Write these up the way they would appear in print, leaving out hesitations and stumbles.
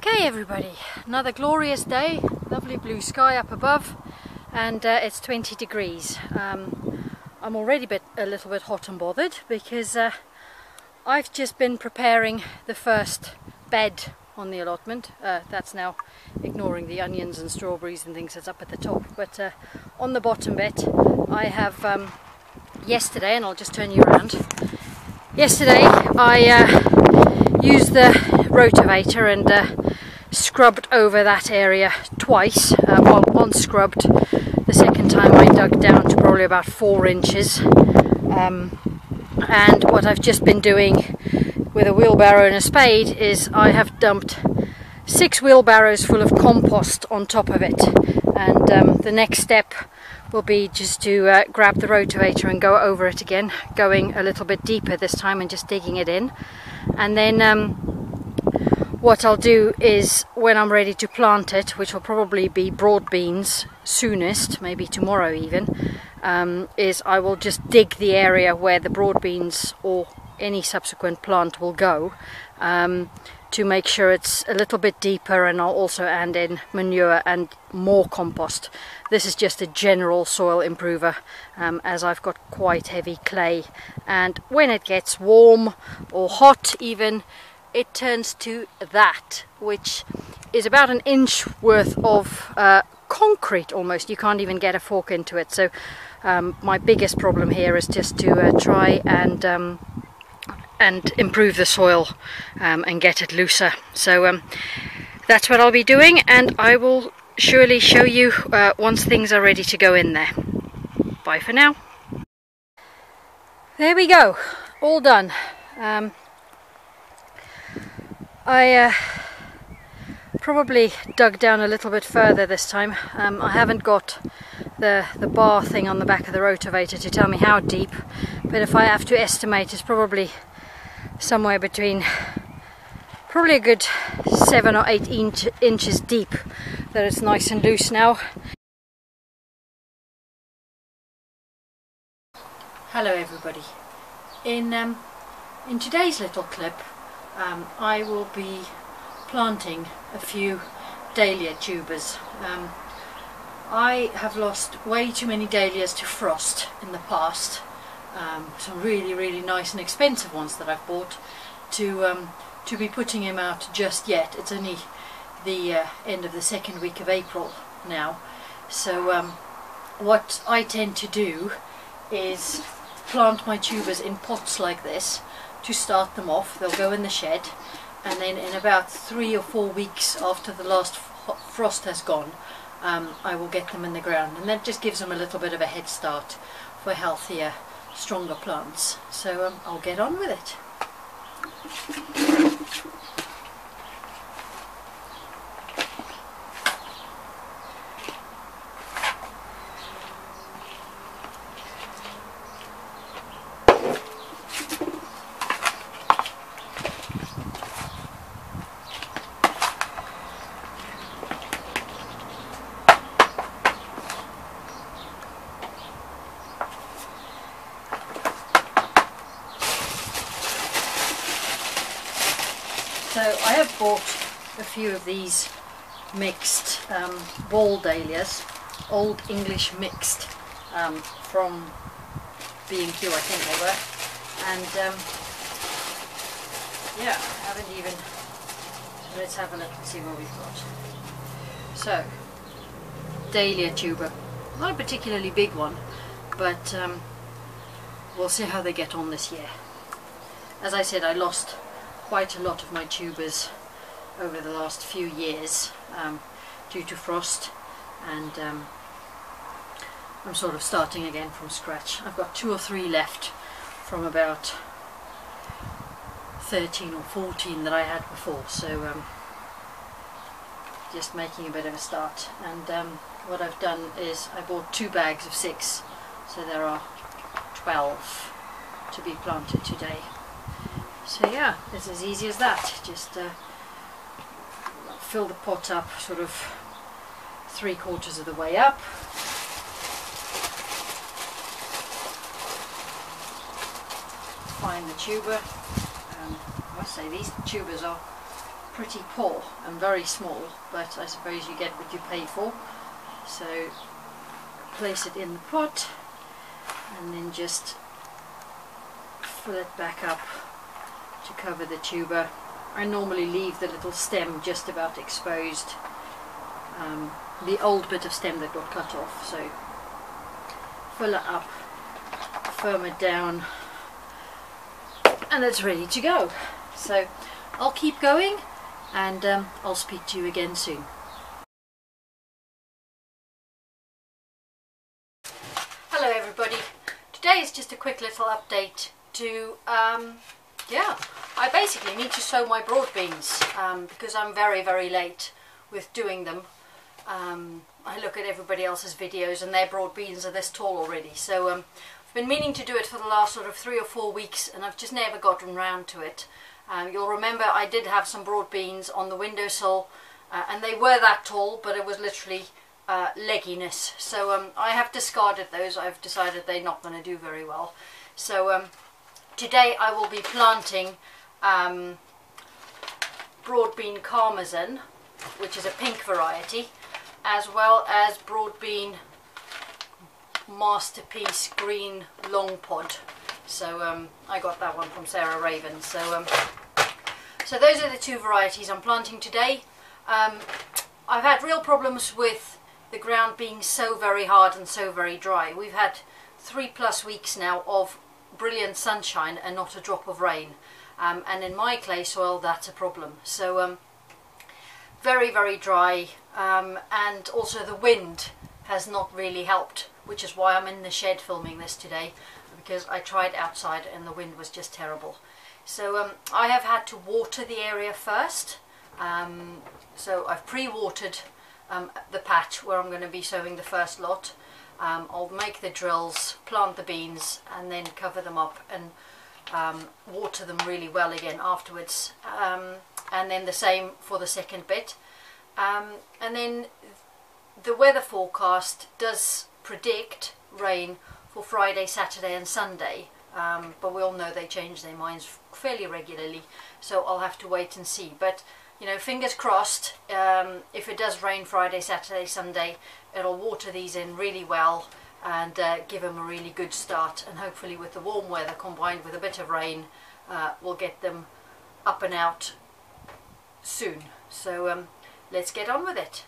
Okay everybody, another glorious day, lovely blue sky up above, and it's 20 degrees. I'm already a little bit hot and bothered because I've just been preparing the first bed on the allotment. That's now ignoring the onions and strawberries and things that's up at the top, but on the bottom bed I have yesterday, and I'll just turn you around. Yesterday I used the rotavator and scrubbed over that area twice, unscrubbed. The second time I dug down to probably about 4 inches. And what I've just been doing with a wheelbarrow and a spade is I have dumped 6 wheelbarrows full of compost on top of it. And the next step will be just to grab the rotavator and go over it again, going a little bit deeper this time and just digging it in. And then what I'll do is, when I'm ready to plant it, which will probably be broad beans soonest, maybe tomorrow even, is I will just dig the area where the broad beans or any subsequent plant will go, to make sure it's a little bit deeper, and I'll also add in manure and more compost. This is just a general soil improver, as I've got quite heavy clay, and when it gets warm or hot even, it turns to that, which is about an inch worth of concrete almost. You can't even get a fork into it. So my biggest problem here is just to try and improve the soil and get it looser. So that's what I'll be doing, and I will surely show you once things are ready to go in there. Bye for now. There we go, all done. I probably dug down a little bit further this time. I haven't got the bar thing on the back of the rotavator to tell me how deep, but if I have to estimate, it's probably somewhere between probably a good 7 or 8 inches deep that it's nice and loose now. Hello everybody. In today's little clip I will be planting a few dahlia tubers. I have lost way too many dahlias to frost in the past. Some really nice and expensive ones that I've bought to be putting him out just yet. It's only the end of the second week of April now, so what I tend to do is plant my tubers in pots like this to start them off. They'll go in the shed, and then in about 3 or 4 weeks after the last frost has gone, I will get them in the ground, and that just gives them a little bit of a head start for healthier, stronger plants. So I'll get on with it. So I have bought a few of these mixed ball dahlias, Old English mixed, from B&Q, I think they were, and yeah, I haven't even, so let's have a look and see what we've got. So, dahlia tuber, not a particularly big one, but we'll see how they get on this year. As I said, I lost quite a lot of my tubers over the last few years due to frost, and I'm sort of starting again from scratch. I've got 2 or 3 left from about 13 or 14 that I had before, so just making a bit of a start. And what I've done is I bought 2 bags of 6, so there are 12 to be planted today. So yeah, it's as easy as that. Just fill the pot up sort of 3/4 of the way up. Find the tuber. I must say these tubers are pretty poor and very small, but I suppose you get what you pay for. So place it in the pot and then just fill it back up to cover the tuber. I normally leave the little stem just about exposed, the old bit of stem that got cut off. So fill it up, firm it down, and it's ready to go. So I'll keep going, and I'll speak to you again soon. Hello everybody, today is just a quick little update to yeah, I basically need to sow my broad beans because I'm very late with doing them. I look at everybody else's videos and their broad beans are this tall already, so I've been meaning to do it for the last sort of 3 or 4 weeks, and I've just never gotten round to it. You'll remember I did have some broad beans on the windowsill, and they were that tall, but it was literally legginess, so I have discarded those. I've decided they're not going to do very well. So today I will be planting broad bean Karmazyn, which is a pink variety, as well as broad bean masterpiece green Longpod. So I got that one from Sarah Raven. So so those are the 2 varieties I'm planting today. I've had real problems with the ground being so very hard and so very dry. We've had 3+ weeks now of brilliant sunshine and not a drop of rain, and in my clay soil that's a problem. So very dry, and also the wind has not really helped, which is why I'm in the shed filming this today, because I tried outside and the wind was just terrible. So I have had to water the area first. So I've pre-watered the patch where I'm going to be sowing the first lot. I'll make the drills, plant the beans, and then cover them up and water them really well again afterwards, and then the same for the second bit. And then the weather forecast does predict rain for Friday, Saturday and Sunday, but we all know they change their minds fairly regularly, so I'll have to wait and see. But you know, fingers crossed, if it does rain Friday, Saturday, Sunday, it'll water these in really well and give them a really good start, and hopefully with the warm weather combined with a bit of rain, we'll get them up and out soon. So let's get on with it.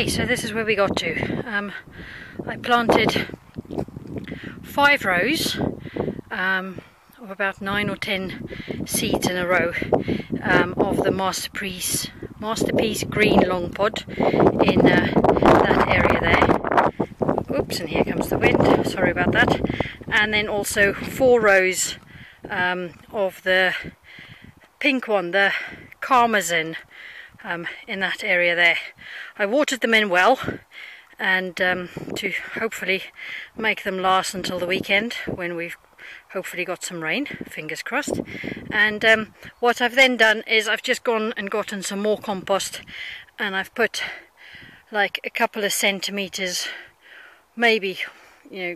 So this is where we got to. I planted 5 rows of about 9 or 10 seeds in a row of the masterpiece green Longpod in that area there. Oop. oops, and here comes the wind, sorry about that. And then also 4 rows of the pink one, the Karmazyn, in that area there. I watered them in well, and to hopefully make them last until the weekend when we've hopefully got some rain, fingers crossed. And what I've then done is I've just gone and gotten some more compost, and I've put like a couple of centimeters, maybe, you know,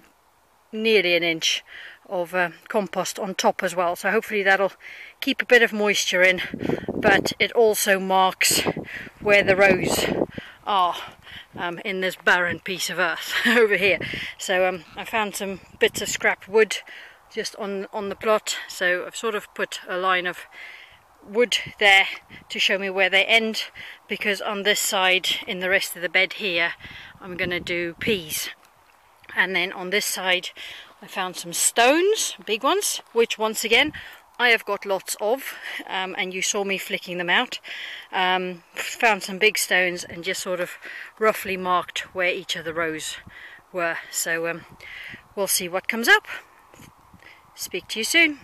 nearly an inch of compost on top as well. So hopefully that'll keep a bit of moisture in, but it also marks where the rows are in this barren piece of earth over here. So I found some bits of scrap wood just on the plot, so I've sort of put a line of wood there to show me where they end, because on this side in the rest of the bed here I'm going to do peas. And then on this side I found some stones, big ones, which once again I have got lots of, and you saw me flicking them out. Found some big stones and just sort of roughly marked where each of the rows were. So we'll see what comes up. Speak to you soon.